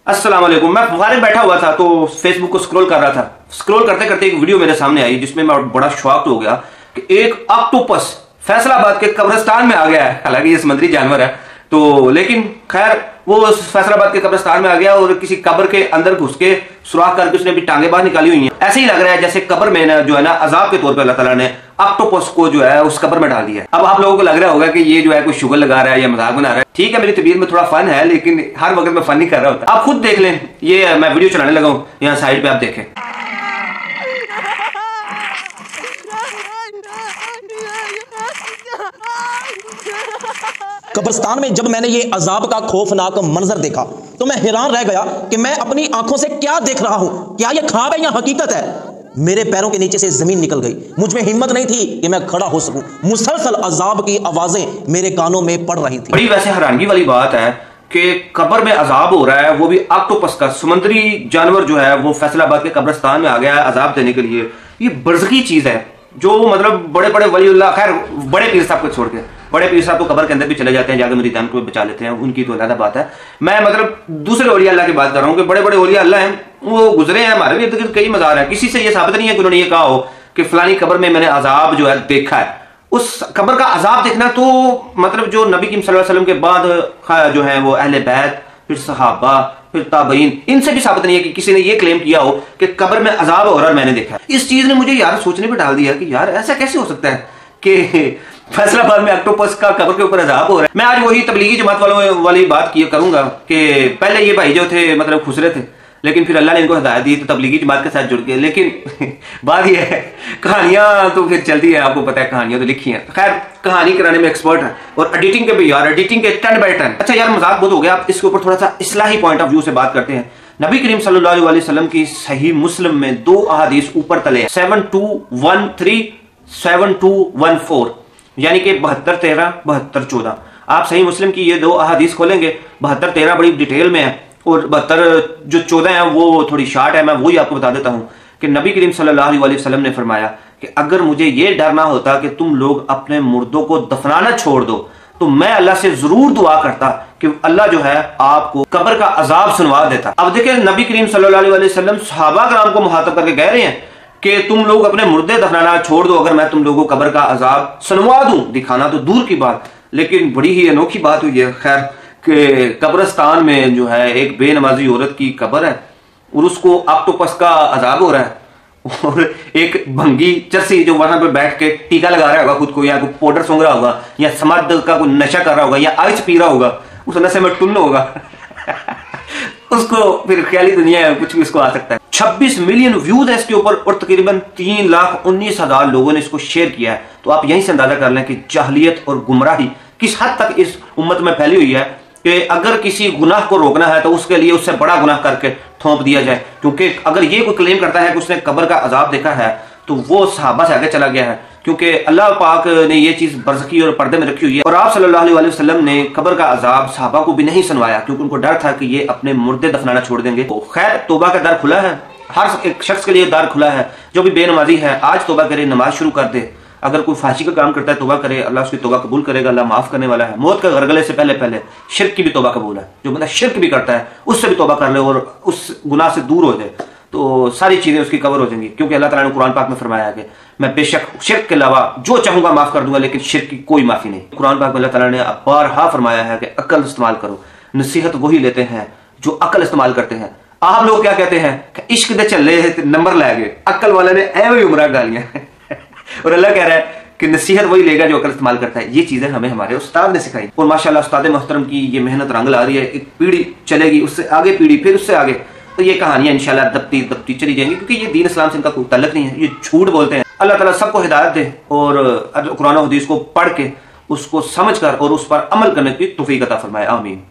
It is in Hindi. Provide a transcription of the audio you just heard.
अस्सलाम वालेकुम। मैं फारिग बैठा हुआ था तो फेसबुक को स्क्रॉल कर रहा था। स्क्रॉल करते करते एक वीडियो मेरे सामने आई जिसमें मैं बड़ा शॉक्ड हो गया कि एक ऑक्टोपस फैसलाबाद के कब्रिस्तान में आ गया है। हालांकि ये समुद्री जानवर है तो लेकिन खैर वो फैसलाबाद के कब्रिस्तान में आ गया और किसी कब्र के अंदर घुस के सुराख करके उसने भी टांगे बाहर निकाली हुई हैं। ऐसे ही लग रहा है जैसे कब्र में ना जो है ना अजाब के तौर पे अल्लाह ताला ने ऑक्टोपस को जो है उस कब्र में डाल दिया है। अब आप लोगों को लग रहा होगा कि ये जो है कोई शुगर लगा रहा है या मजाक बना रहा है। ठीक है, मेरी तबीयत में थोड़ा फन है लेकिन हर वक्त में फन नहीं कर रहा होता। आप खुद देख लें, ये मैं वीडियो चलाने लगा हूँ, यहाँ साइड पे आप देखें। कब्रिस्तान में जब मैंने ये अजाब का खौफनाक मंजर देखा तो मैं हैरान रह गया कि मैं अपनी आंखों से क्या देख रहा हूं। क्या ये ख्वाब है या हकीकत है? मेरे पैरों के नीचे से जमीन निकल गई। मुझ में हिम्मत नहीं थी कि मैं खड़ा हो सकूं। मुसलसल अजाब की आवाजें मेरे कानों में पड़ रही थी। बड़ी वैसे हैरानगी वाली बात है कि कब्र में अजाब हो रहा है, वो भी ऑक्टोपस का। समुद्री जानवर जो है वो फैसलाबाद के कब्रिस्तान में आ गया है अजाब देने के लिए। ये बरज़की चीज है जो मतलब बड़े बड़े वलीउल्लाह, खैर बड़े पीर साहब को छोड़ के, बड़े पीर साहब तो कब्र के अंदर भी चले जाते हैं, जाके मुरीदान को बचा लेते हैं, उनकी तो अलग बात है। मैं मतलब दूसरे औलिया अल्लाह की बात कर रहा हूँ कि बड़े बड़े औलिया अल्लाह हैं, वो गुजरे हैं, हमारे भी इर्द गिर्द कई मज़ार है। किसी से ये साबित नहीं है कि उन्होंने ये कहा हो कि फलानी कब्र में मैंने अजाब जो है देखा है। उस कब्र का अजाब देखना तो मतलब जो नबी सल्लल्लाहु अलैहि वसल्लम के बाद जो है वो अहले बैत, फिर सहाबा, फिर ताबईन, इनसे भी साबित नहीं है कि किसी ने ये क्लेम किया हो कि कब्र में अजाब हो रहा है मैंने देखा। इस चीज ने मुझे यार सोचने पे डाल दिया कि यार ऐसा कैसे हो सकता है कि फैसलाबाद में ऑक्टोपस का कब्र के ऊपर अजाब हो रहा है। मैं आज वही तबलीगी जमात वालों वाली बात किया करूंगा कि पहले ये भाई जो थे मतलब खुसरे थे, लेकिन फिर अल्लाह ने इनको हिदायत दी तो तबलीगी जमात के साथ जुड़ गए। लेकिन बात यह है, कहानियां तो फिर चलती है, आपको पता है, कहानियां तो लिखी हैं। खैर कहानी कराने में एक्सपर्ट है और एडिटिंग के भी यार, एडिटिंग के 10 बाय 10। अच्छा यार मजाक बहुत हो गया, आप इसके ऊपर थोड़ा सा इस्लाही पॉइंट ऑफ व्यू से बात करते हैं। नबी करीम सल्लल्लाहु अलैहि वसल्लम की सही मुस्लिम में 2 अहादीस ऊपर तले हैं, 7213 7214, यानी कि 7213 7214। आप सही मुस्लिम की ये 2 अहादीस खोलेंगे, 7213 बड़ी डिटेल में है और 72 जो 14 है वो थोड़ी शार्ट है। मैं वही आपको बता देता हूं कि नबी करीम सल्लल्लाहु अलैहि वसल्लम ने फरमाया कि अगर मुझे ये डर ना होता कि तुम लोग अपने मुर्दों को दफनाना छोड़ दो तो मैं अल्लाह से जरूर दुआ करता कि अल्लाह जो है आपको कब्र का अजाब सुनवा देता। अब देखिए नबी करीम सल्लल्लाहु अलैहि वसल्लम सहाबा कराम को मुखातब करके कह रहे हैं कि तुम लोग अपने मुर्दे दफनाना छोड़ दो अगर मैं तुम लोगों को कब्र का अजाब सुनवा दूं। दिखाना तो दूर की बात, लेकिन बड़ी ही अनोखी बात हुई है खैर कि कब्रिस्तान में जो है एक बेनमाजी औरत की कब्र है और उसको ऑक्टोपस का अजाब हो रहा है और एक भंगी चरसी जो वहां पर बैठ के टीका लगा रहा होगा खुद को, या कोई पाउडर सूंघ रहा होगा, या समाध का कोई नशा कर रहा होगा, या आइस पी रहा होगा, उस नशे में टुन्न होगा उसको फिर ख्याली दुनिया है, कुछ भी उसको आ सकता है। 26 मिलियन व्यूज है इसके ऊपर और तकरीबन 3,19,000 लोगों ने इसको शेयर किया है। तो आप यहीं से अंदाजा कर लें कि जाहलियत और गुमराही किस हद तक इस उम्मत में फैली हुई है कि अगर किसी गुनाह को रोकना है तो उसके लिए उससे बड़ा गुनाह करके थोप दिया जाए। क्योंकि अगर ये कोई क्लेम करता है कि उसने कब्र का अजाब देखा है तो वो सहाबा से आगे चला गया है, क्योंकि अल्लाह पाक ने ये चीज बरज़की और पर्दे में रखी हुई है। और आप सल्लल्लाहु अलैहि वसल्लम ने कब्र का अजाब सहाबा को भी नहीं सुनवाया क्योंकि उनको डर था कि ये अपने मुर्दे दफनाना छोड़ देंगे। तो खैर तौबा का दर खुला है, हर एक शख्स के लिए दर खुला है। जो भी बेनमाजी है आज तौबा करे, नमाज शुरू कर दे। अगर कोई फांसी का काम करता है तौबा करे, अल्लाह उसकी तौबा कबूल करेगा, अल्लाह माफ करने वाला है। मौत का गरगले से पहले पहले शिर्क की भी तौबा कबूल है। जो बंदा शिर्क भी करता है उससे भी तौबा कर ले और उस गुनाह से दूर हो जाए तो सारी चीजें उसकी कवर हो जाएंगी, क्योंकि अल्लाह ताला ने कुरान पाक में फरमाया है कि मैं बेशक शिर्क के अलावा जो चाहूंगा माफ कर दूंगा, लेकिन शिर्क की कोई माफी नहीं। कुरान पाक में अल्लाह ताला ने बारहा फरमाया है कि अक्ल इस्तेमाल करो। नसीहत वही लेते हैं जो अक्ल इस्तेमाल करते हैं। आप लोग क्या कहते हैं कि इश्क दे चले नंबर ला गए, अक्ल वाले ने एवं उमरा गालियां और अल्लाह कह रहा है कि नसीहत वही लेगा जो अकल इस्तेमाल करता है। ये चीजें हमें हमारे उस्ताद ने सिखाई और माशाल्लाह उस्ताद मोहतरम की ये मेहनत रंग ला रही है। एक पीढ़ी चलेगी, उससे आगे पीढ़ी, फिर उससे आगे, तो ये कहानियां इंशाल्लाह दबती दबती चली जाएंगी, क्योंकि ये दीन इस्लाम से इनका कोई ताल्लुक नहीं है, ये झूठ बोलते हैं। अल्लाह ताला सबको हिदायत दे और कुरान और हदीस को पढ़ के उसको समझ कर और उस पर अमल करने की तौफीक अता फरमाए। आमीन।